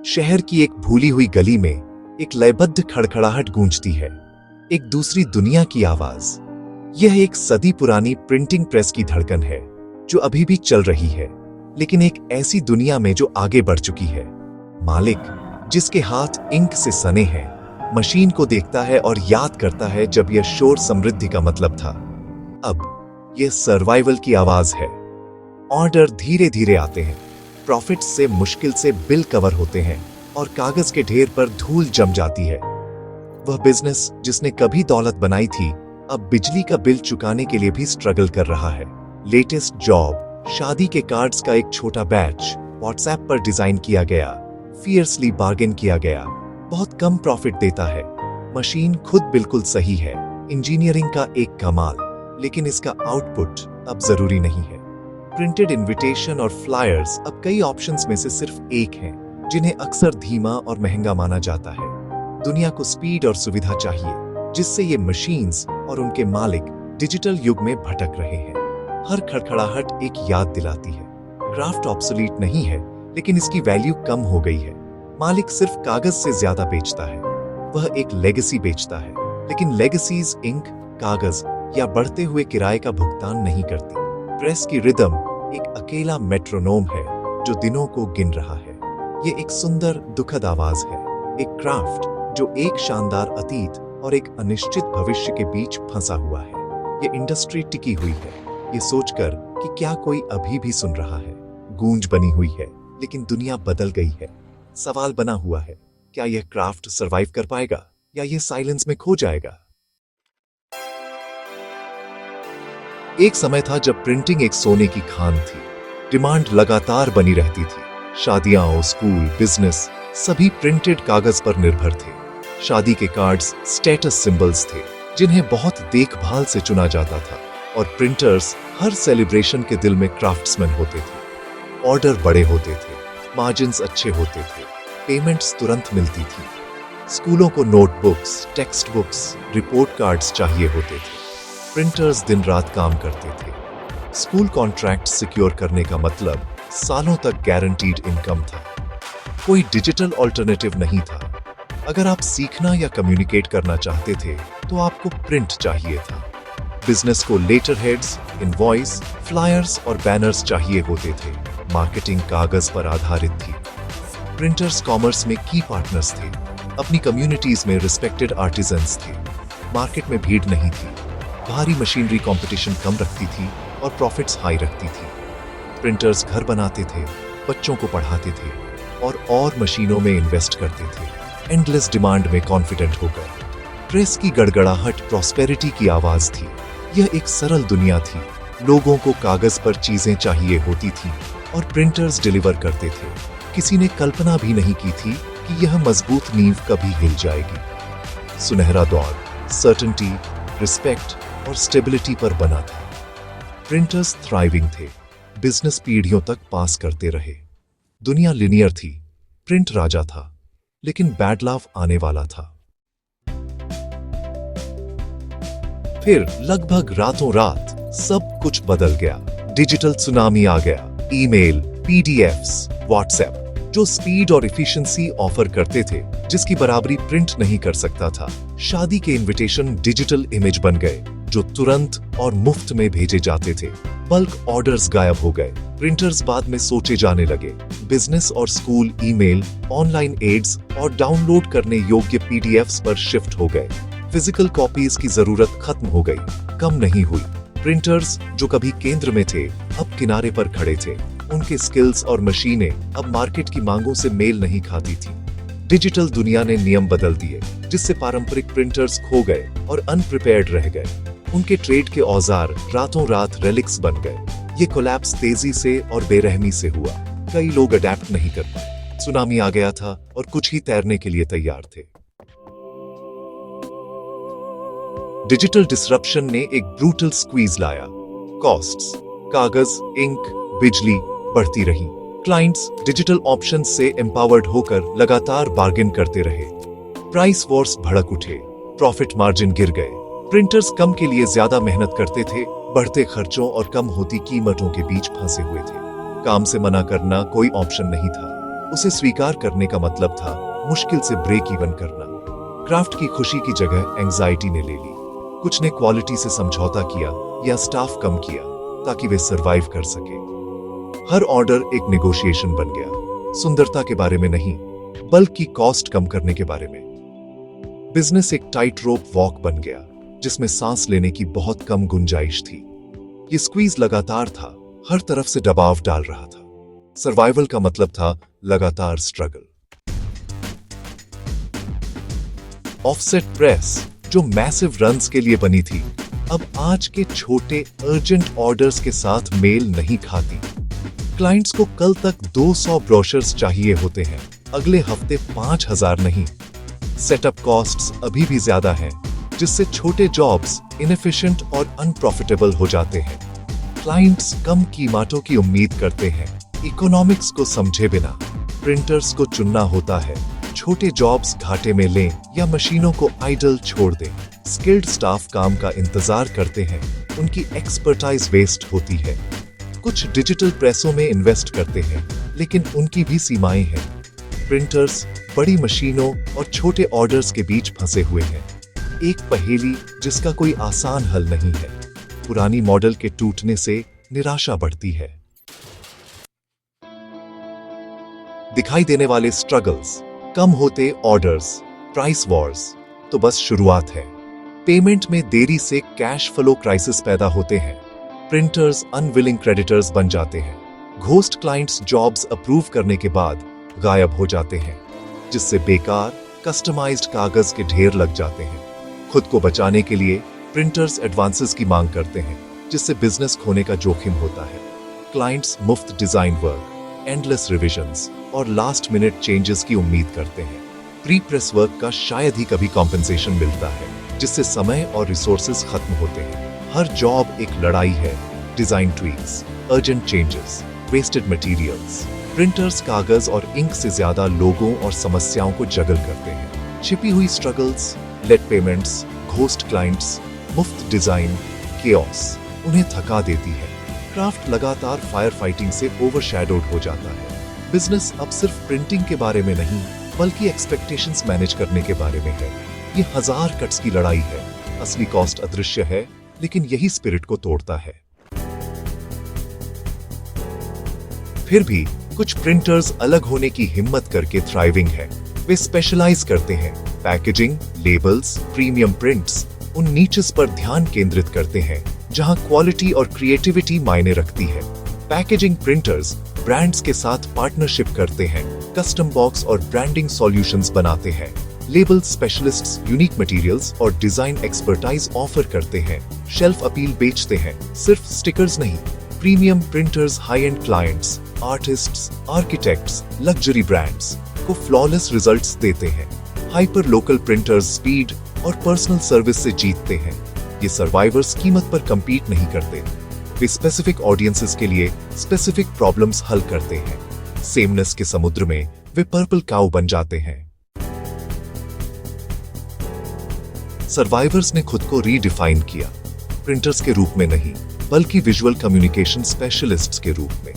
शहर की एक भूली हुई गली में एक लयबद्ध खड़खड़ाहट गूंजती है, एक दूसरी दुनिया की आवाज। यह एक सदी पुरानी प्रिंटिंग प्रेस की धड़कन है जो अभी भी चल रही है, लेकिन एक ऐसी दुनिया में जो आगे बढ़ चुकी है। मालिक, जिसके हाथ इंक से सने हैं, मशीन को देखता है और याद करता है जब यह शोर समृद्धि का मतलब था। अब यह सर्वाइवल की आवाज है। ऑर्डर धीरे धीरे आते हैं, प्रॉफिट से मुश्किल से बिल कवर होते हैं और कागज के ढेर पर धूल जम जाती है। वह बिजनेस जिसने कभी दौलत बनाई थी, अब बिजली का बिल चुकाने के लिए भी स्ट्रगल कर रहा है। लेटेस्ट जॉब, शादी के कार्ड्स का एक छोटा बैच व्हाट्सएप पर डिजाइन किया गया, फियर्सली बार्गेन किया गया, बहुत कम प्रॉफिट देता है। मशीन खुद बिल्कुल सही है, इंजीनियरिंग का एक कमाल, लेकिन इसका आउटपुट अब जरूरी नहीं है। प्रिंटेड इनविटेशन और फ्लायर्स अब कई ऑप्शंस में से सिर्फ एक हैं, जिन्हें अक्सर धीमा और महंगा माना जाता है। दुनिया को स्पीड और सुविधा चाहिए, जिससे ये मशीन्स और उनके मालिक डिजिटल युग में भटक रहे हैं। हर खड़खड़ाहट एक याद दिलाती है, क्राफ्ट ऑब्सोलीट नहीं है, लेकिन इसकी वैल्यू कम हो गई है। मालिक सिर्फ कागज से ज्यादा बेचता है, वह एक लेगेसी बेचता है, लेकिन लेगेसीज इंक, कागज या बढ़ते हुए किराए का भुगतान नहीं करती। प्रेस की रिदम एक अकेला मेट्रोनोम है जो दिनों को गिन रहा है। ये एक सुंदर दुखद आवाज है, एक क्राफ्ट जो एक शानदार अतीत और एक अनिश्चित भविष्य के बीच फंसा हुआ है। ये इंडस्ट्री टिकी हुई है, ये सोचकर कि क्या कोई अभी भी सुन रहा है। गूंज बनी हुई है, लेकिन दुनिया बदल गई है। सवाल बना हुआ है, क्या यह क्राफ्ट सरवाइव कर पाएगा या यह साइलेंस में खो जाएगा? एक समय था जब प्रिंटिंग एक सोने की खान थी। डिमांड लगातार बनी रहती थी। शादियां, स्कूल, बिजनेस सभी प्रिंटेड कागज पर निर्भर थे। शादी के कार्ड्स स्टेटस सिंबल्स थे जिन्हें बहुत देखभाल से चुना जाता था, और प्रिंटर्स हर सेलिब्रेशन के दिल में क्राफ्ट्समैन होते थे। ऑर्डर बड़े होते थे, मार्जिन्स अच्छे होते थे, पेमेंट्स तुरंत मिलती थी। स्कूलों को notebooks, text books, report cards चाहिए होते थे। प्रिंटर्स दिन रात काम करते थे। स्कूल कॉन्ट्रैक्ट सिक्योर करने का मतलब सालों तक गारंटीड इनकम था। कोई डिजिटल ऑल्टरनेटिव नहीं था। अगर आप सीखना या कम्युनिकेट करना चाहते थे तो आपको प्रिंट चाहिए था। बिजनेस को लेटर हेड्स, इनवॉइस, फ्लायर्स और बैनर्स चाहिए होते थे। मार्केटिंग कागज पर आधारित थी। प्रिंटर्स कॉमर्स में की पार्टनर्स थे। अपनी कम्युनिटीज में रिस्पेक्टेड आर्टिजन्स थे। मार्केट में भीड़ नहीं थी। भारी मशीनरी कंपटीशन कम रखती थी और प्रॉफिट्स हाई रखती थी। प्रिंटर्स घर बनाते थे, बच्चों को पढ़ाते थे और मशीनों में इन्वेस्ट करते थे। एंडलेस डिमांड में कॉन्फिडेंट होकर प्रेस की गड़गड़ाहट प्रॉस्पेरिटी की आवाज थी। यह एक सरल दुनिया थी। लोगों को कागज पर चीजें चाहिए होती थी और प्रिंटर्स डिलीवर करते थे। किसी ने कल्पना भी नहीं की थी कि यह मजबूत नींव कभी हिल जाएगी। सुनहरा दौर सर्टेनिटी, रिस्पेक्ट और स्टेबिलिटी पर बना था। प्रिंटर्स थ्राइविंग थे, बिजनेस पीढ़ियों तक पास करते रहे। दुनिया लिनियर थी, प्रिंट राजा था, लेकिन बैड लव आने वाला था। फिर लगभग रातों रात सब कुछ बदल गया। डिजिटल सुनामी आ गया। ईमेल, पीडीएफ्स, व्हाट्सएप जो स्पीड और एफिशिएंसी ऑफर करते थे, जिसकी बराबरी प्रिंट नहीं कर सकता था। शादी के इनविटेशन डिजिटल इमेज बन गए जो तुरंत और मुफ्त में भेजे जाते थे। बल्क ऑर्डर्स गायब हो गए। प्रिंटर्स बाद में सोचे जाने लगे। बिजनेस और स्कूल ईमेल, ऑनलाइन एड्स और डाउनलोड करने योग्य पीडीएफ्स पर शिफ्ट हो गए। फिजिकल कॉपीज की जरूरत खत्म हो गई, कम नहीं हुई। प्रिंटर्स जो कभी केंद्र में थे, अब किनारे पर खड़े थे। उनके स्किल्स और मशीनें अब मार्केट की मांगों से मेल नहीं खाती थी। डिजिटल दुनिया ने नियम बदल दिए, जिससे पारंपरिक प्रिंटर्स खो गए और अनप्रिपेयर्ड रह गए। उनके ट्रेड के औजार रातों रात रेलिक्स बन गए। ये कोलैप्स तेजी से और बेरहमी से हुआ। कई लोग अडेप्ट नहीं कर पाए। सुनामी आ गया था और कुछ ही तैरने के लिए तैयार थे। डिजिटल डिसरप्शन ने एक ब्रूटल स्क्वीज लाया। कॉस्ट्स, कागज, इंक, बिजली बढ़ती रही। क्लाइंट्स डिजिटल ऑप्शंस से एम्पावर्ड होकर लगातार बार्गेन करते रहे। प्राइस वॉर्स भड़क उठे, प्रॉफिट मार्जिन गिर गए। प्रिंटर्स कम के लिए ज्यादा मेहनत करते थे, बढ़ते खर्चों और कम होती कीमतों के बीच फंसे हुए थे। काम से मना करना कोई ऑप्शन नहीं था। उसे स्वीकार करने का मतलब था मुश्किल से ब्रेक इवन करना। क्राफ्ट की खुशी की जगह एंजाइटी ने ले ली। कुछ ने क्वालिटी से समझौता किया या स्टाफ कम किया ताकि वे सरवाइव कर सके। हर ऑर्डर एक नेगोशिएशन बन गया, सुंदरता के बारे में नहीं बल्कि कॉस्ट कम करने के बारे में। बिजनेस एक टाइट रोप वॉक बन गया जिसमें सांस लेने की बहुत कम गुंजाइश थी। ये स्क्वीज लगातार था, हर तरफ से दबाव डाल रहा था। सर्वाइवल का मतलब था लगातार स्ट्रगल। ऑफसेट प्रेस जो मैसिव रन्स के लिए बनी थी, अब आज के छोटे अर्जेंट ऑर्डर्स के साथ मेल नहीं खाती। क्लाइंट्स को कल तक 200 ब्रोशर्स चाहिए होते हैं, अगले हफ्ते 5000 नहीं। सेटअप कॉस्ट्स अभी भी ज्यादा हैं, जिससे छोटे जॉब्स इनएफिशिएंट और अनप्रॉफिटेबल हो जाते हैं। क्लाइंट्स कम कीमतों की उम्मीद करते हैं, इकोनॉमिक्स को समझे बिना। प्रिंटर्स को चुनना होता है, छोटे जॉब्स घाटे में लें या मशीनों को आइडल छोड़ दें। स्किल्ड स्टाफ काम का इंतजार करते हैं, उनकी एक्सपर्टाइज वेस्ट होती है। कुछ डिजिटल प्रेसों में इन्वेस्ट करते हैं, लेकिन उनकी भी सीमाएं हैं। प्रिंटर्स बड़ी मशीनों और छोटे ऑर्डर्स के बीच फंसे हुए हैं, एक पहेली जिसका कोई आसान हल नहीं है। पुरानी मॉडल के टूटने से निराशा बढ़ती है। दिखाई देने वाले स्ट्रगल्स, कम होते ऑर्डर्स, प्राइस वॉर्स तो बस शुरुआत है। पेमेंट में देरी से कैश फ्लो क्राइसिस पैदा होते हैं। प्रिंटर्स अनविलिंग क्रेडिटर्स बन जाते हैं। घोस्ट क्लाइंट्स जॉब्स अप्रूव करने के बाद गायब हो जाते हैं, जिससे बेकार कस्टमाइज्ड कागज के ढेर लग जाते हैं। खुद को बचाने के लिए प्रिंटर्स एडवांसेस की मांग करते हैं, जिससे बिजनेस खोने का जोखिम होता है। क्लाइंट्स मुफ्त डिजाइन वर्क, एंडलेस रिविजन्स और लास्ट मिनट चेंजेस की उम्मीद करते हैं। प्री प्रेस वर्क का शायद ही कभी कॉम्पेंसेशन मिलता है, जिससे समय और रिसोर्सेज खत्म होते हैं। हर जॉब एक लड़ाई है। Design tweaks, urgent changes, wasted materials. Printers कागज और इंक से ज्यादा लोगों और समस्याओं को जगल करते हैं। छिपी हुई struggles, late payments, ghost clients, मुफ्त डिजाइन, केओस उन्हें थका देती है। क्राफ्ट लगातार फायर फाइटिंग से ओवरशैडोड हो जाता है। बिजनेस अब सिर्फ प्रिंटिंग के बारे में नहीं बल्कि एक्सपेक्टेशंस मैनेज करने के बारे में है। ये 1000 कट्स की लड़ाई है। असली कॉस्ट अदृश्य है, लेकिन यही स्पिरिट को तोड़ता है। फिर भी कुछ प्रिंटर्स अलग होने की हिम्मत करके थ्राइविंग है। वे स्पेशलाइज करते हैं। पैकेजिंग, लेबल्स, प्रीमियम प्रिंट्स उन नीचेस पर ध्यान केंद्रित करते हैं जहां क्वालिटी और क्रिएटिविटी मायने रखती है। पैकेजिंग प्रिंटर्स ब्रांड्स के साथ पार्टनरशिप करते हैं, कस्टम बॉक्स और ब्रांडिंग सॉल्यूशंस बनाते हैं। लेबल स्पेशलिस्ट्स यूनिक मटेरियल्स और डिजाइन एक्सपर्टाइज ऑफर करते हैं। शेल्फ अपील बेचते हैं, सिर्फ स्टिकर्स नहीं। Premium printers high and clients, artists, architects, luxury brands को फ्लॉलेस रिजल्ट्स देते हैं। हाइपर लोकल प्रिंटर्स स्पीड और पर्सनल सर्विस से जीतते हैं। ये सर्वाइवर्स कीमत पर compete नहीं करते। वे स्पेसिफिक ऑडियंसेस के लिए स्पेसिफिक प्रॉब्लम्स हल करते हैं। सेमनेस के समुद्र में वे पर्पल काउ बन जाते हैं। सर्वाइवर्स ने खुद को रीडिफाइन किया, प्रिंटर्स के रूप में नहीं बल्कि विजुअल कम्युनिकेशन स्पेशलिस्ट्स के रूप में।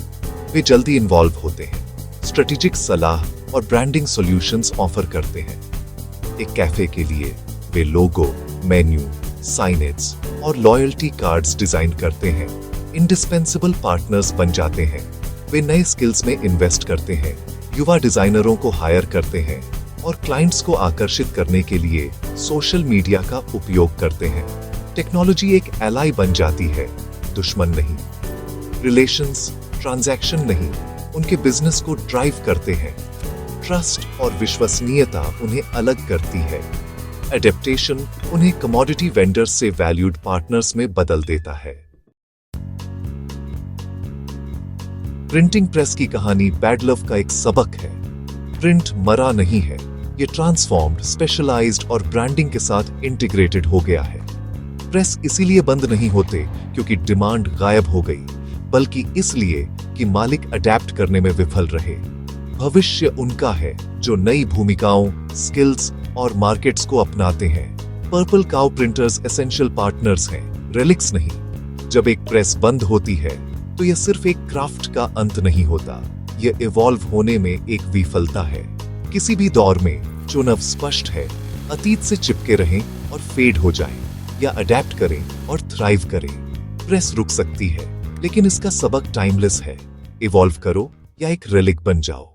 वे जल्दी इन्वॉल्व होते हैं, स्ट्रेटेजिक सलाह और ब्रांडिंग सॉल्यूशंस ऑफर करते हैं। एक कैफे के लिए वे लोगो, मेन्यू, साइनेज और लॉयल्टी कार्ड्स डिजाइन करते हैं। इंडिस्पेंसिबल पार्टनर्स बन जाते हैं। वे नए स्किल्स में इन्वेस्ट करते हैं, युवा डिजाइनरों को हायर करते हैं और क्लाइंट्स को आकर्षित करने के लिए सोशल मीडिया का उपयोग करते हैं। टेक्नोलॉजी एक एलाई बन जाती है, दुश्मन नहीं। रिलेशंस ट्रांजैक्शन नहीं, उनके बिजनेस को ड्राइव करते हैं। ट्रस्ट और विश्वसनीयता उन्हें अलग करती है। एडेप्टेशन उन्हें कमोडिटी वेंडर्स से वैल्यूड पार्टनर्स में बदल देता है। प्रिंटिंग प्रेस की कहानी बैड लव का एक सबक है। प्रिंट मरा नहीं है, ये ट्रांसफॉर्म्ड, स्पेशलाइज्ड और ब्रांडिंग के साथ इंटीग्रेटेड हो गया है। प्रेस इसीलिए बंद नहीं होते क्योंकि डिमांड गायब हो गई, बल्कि इसलिए कि मालिक अडेप्ट करने में विफल रहे। भविष्य उनका है जो नई भूमिकाओं, स्किल्स और मार्केट्स को अपनाते हैं। Purple cow printers essential partners हैं, रेलिक्स नहीं। जब एक प्रेस बंद होती है तो यह सिर्फ एक क्राफ्ट का अंत नहीं होता, यह इवॉल्व होने में एक विफलता है। किसी भी दौर में चुनाव स्पष्ट है, अतीत से चिपके रहें और फेड हो जाएं, या अडेप्ट करें और थ्राइव करें। प्रेस रुक सकती है, लेकिन इसका सबक टाइमलेस है। इवॉल्व करो या एक रिलिक बन जाओ।